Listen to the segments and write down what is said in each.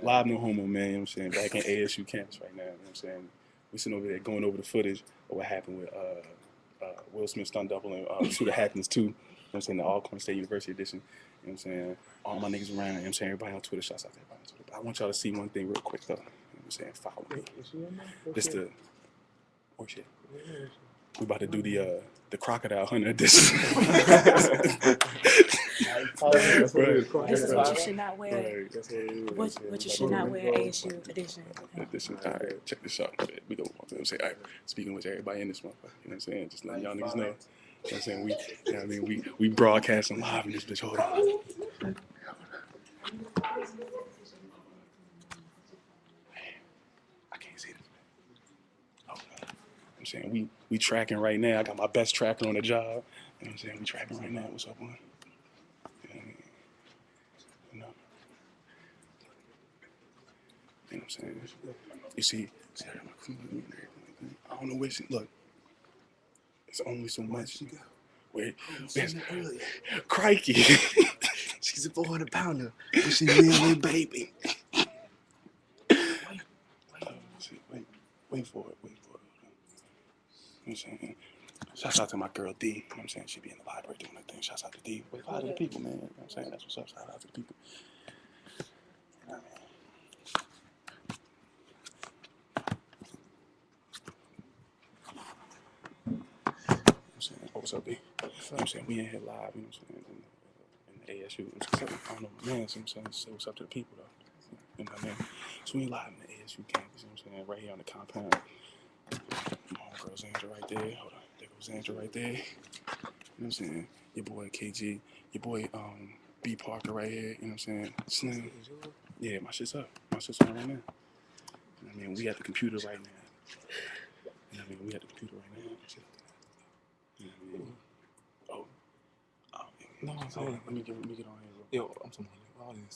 Live no homo, man. You know what I'm saying? Back in ASU campus right now. You know what I'm saying? We sitting over there going over the footage of what happened with Will Smith stunt double and Suit Happens too. You know what I'm saying? The Alcorn State University edition. You know what I'm saying? All my niggas around. You know what I'm saying? Everybody on Twitter. Shouts out to everybody on Twitter. But I want y'all to see one thing real quick though. You know what I'm saying? Follow me. This the oh shit. We about to do the crocodile hunter edition. This is what you should not wear. What you should not wear ASU edition. All right, check this out. We go. You know what I'm saying? All right, speaking with everybody in this motherfucker. You know what I'm saying? Just letting y'all niggas know. You know what I'm saying? You know what I mean? We broadcasting live in this bitch. Hold on. I can't see this. Hold on. I'm saying we tracking right now. I got my best tracker on the job. You know what I'm saying? We tracking right now. What's up, man? You know what I'm saying? You see, I don't know where she look. It's only so much. Wait, crikey. She's a 400-pounder. But she really baby. Wait for it. You know what I'm saying? Shouts out to my girl D. You know what I'm saying? She be in the library doing her thing. Shouts out to D. Wait out to the people, man. You know what I'm saying? That's what's up. Shout out to the people. You know what I mean? What's up, B? You know what I'm saying? We in here live, you know what I'm saying? In the ASU. You know what I'm saying? I don't know, man. You know what I'm saying? Say what's up to the people, though. You know what I mean? So we live in the ASU campus, you know what I'm saying? Right here on the compound. My homegirl Zandra right there. Hold on. There goes Zandra right there. You know what I'm saying? Your boy KG. Your boy B Parker right here. You know what I'm saying? Slim. Yeah, my shit's up. My shit's on right now. You know what I mean? We at the computer right now. You know what I mean? We at the computer right now. You know what I mean? No, I'm saying, let me get on here. Yo, I'm talking about the audience.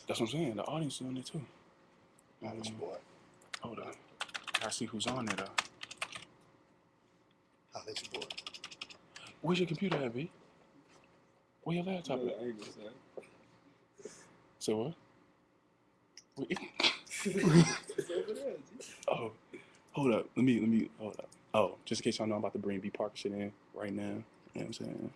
That's what I'm saying. The audience is on there too. Hold on. I see who's on there though. I'll let you boy. Where's your computer at, B? Where your laptop at? So what? Oh, hold up. Let me hold up. Oh, just in case y'all know, I'm about to bring B Parker shit in right now. You know what I'm saying?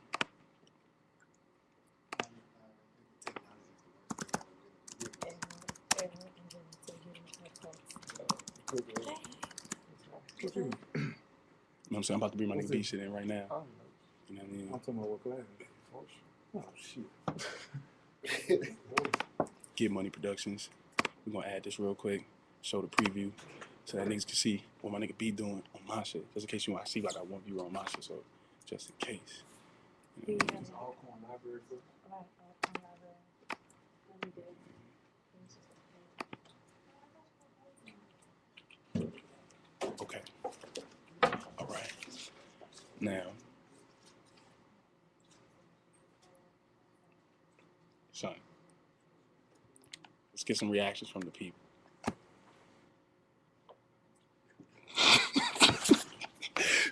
You know what I'm saying? I'm about to bring my nigga B shit in right now. You know what I mean? I'm talking about what class? Oh, shit. Get Money Productions. We're going to add this real quick. Show the preview so that niggas can see what my nigga B doing on my shit. Just in case you want to see, I got one viewer on my shit, so just in case. You know what I mean? Alcorn Library. Okay. All right. Now, son, let's get some reactions from the people.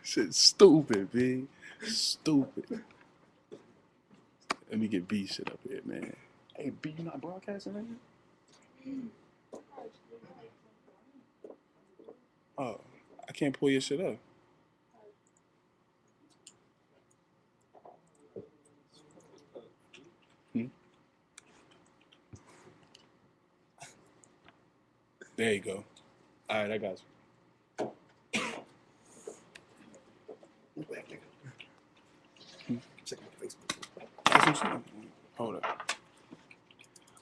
Shit, stupid, B. Stupid. Let me get B shit up here, man. Hey, B, you not broadcasting right now? Oh, I can't pull your shit up. There you go. All right, I got you. Check my Facebook. That's what I'm saying. Hold up.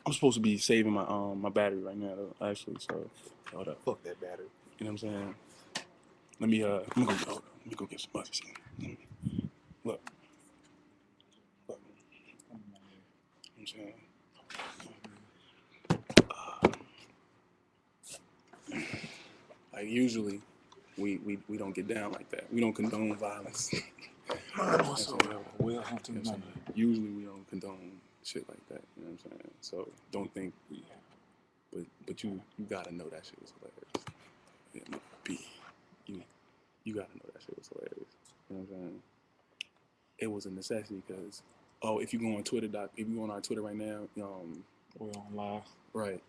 I'm supposed to be saving my battery right now, though, actually. So, hold up. Fuck that battery. You know what I'm saying? Let me go get some buses. Look. You know what I'm saying? Like usually, we don't get down like that. We don't condone violence. Usually we don't condone shit like that. You know what I'm saying? So don't think we have. But you gotta know that shit was hilarious. Yeah, B, you gotta know that shit was hilarious. You know what I'm saying? It was a necessity because if you go on Twitter, if you go on our Twitter right now, We're on live. Right.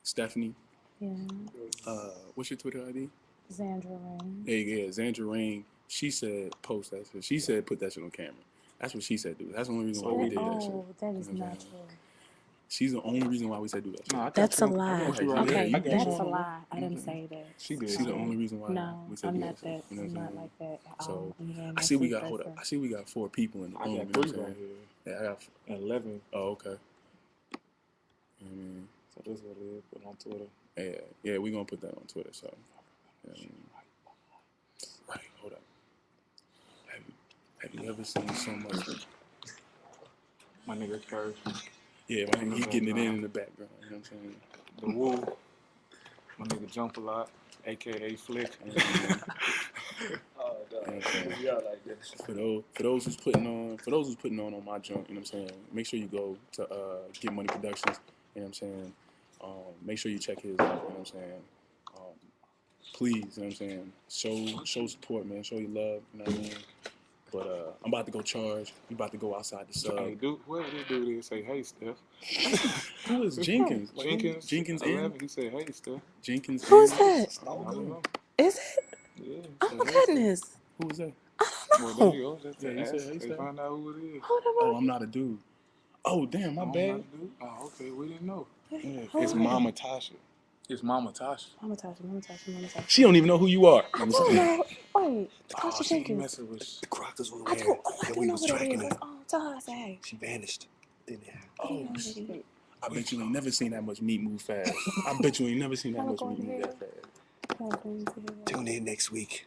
Stephanie. Yeah. What's your Twitter ID? Zandra Rain. Yeah, Zandra Rain. She said post that shit. She said put that shit on camera. That's what she said do. That's the only reason why we did that shit. Oh, that is You know what not I'm saying? true. She's the only reason why we said do that shit. No, That's a lie. I got you right Okay, here. that's a lie. I didn't say that. She did. She's the only reason why No, we said I'm do not that. that. You know I'm what I'm not saying? like that. So Yeah, I see we got I see we got 4 people in the I room. got You know 3 what I'm right saying? here. Yeah, I got 11. Oh, okay. So this is what it is. Put it on Twitter. Yeah, we're gonna put that on Twitter. So, right, hold up. Have you ever seen so much? My nigga Curry. Yeah, my nigga, he getting it in the background. You know what I'm saying? The Woo. My nigga Jump a Lot, aka Flick. Oh, dog. Yeah. Yeah, like that. For those who's putting on my joint, you know what I'm saying? Make sure you go to Get Money Productions, you know what I'm saying? Make sure you check his out, you know what I'm saying? Please, you know what I'm saying? Show support, man. Show your love, you know what I mean? But I'm about to go charge. We about to go outside the sub. Hey, dude, whoever this dude is, say, hey, Steph. Who is Jenkins? Jenkins 11. He said, hey, Steph. Jenkins. Who's that? I don't know. Is it? Yeah. Oh my goodness. Who was that? Well, there you go. Just Yeah, he ask. said, hey, They Steph. find out who it is. Hold Oh, on. I'm not a dude. Oh, damn, my bad. Oh, okay. We didn't know. Yeah. It's Mama Tasha. It's Mama Tasha. Mama Tasha. She don't even know who you are. I don't know. Wait, Oh, Tasha she Jenkins. messing with. The Crockers was I wearing do that we know was who that tracking is. her. Oh, tell her I said hey. She vanished. Didn't have. Oh, shit. I bet you ain't never seen that much meat move fast. I bet you ain't never seen that much meat move that fast. Tune in next week.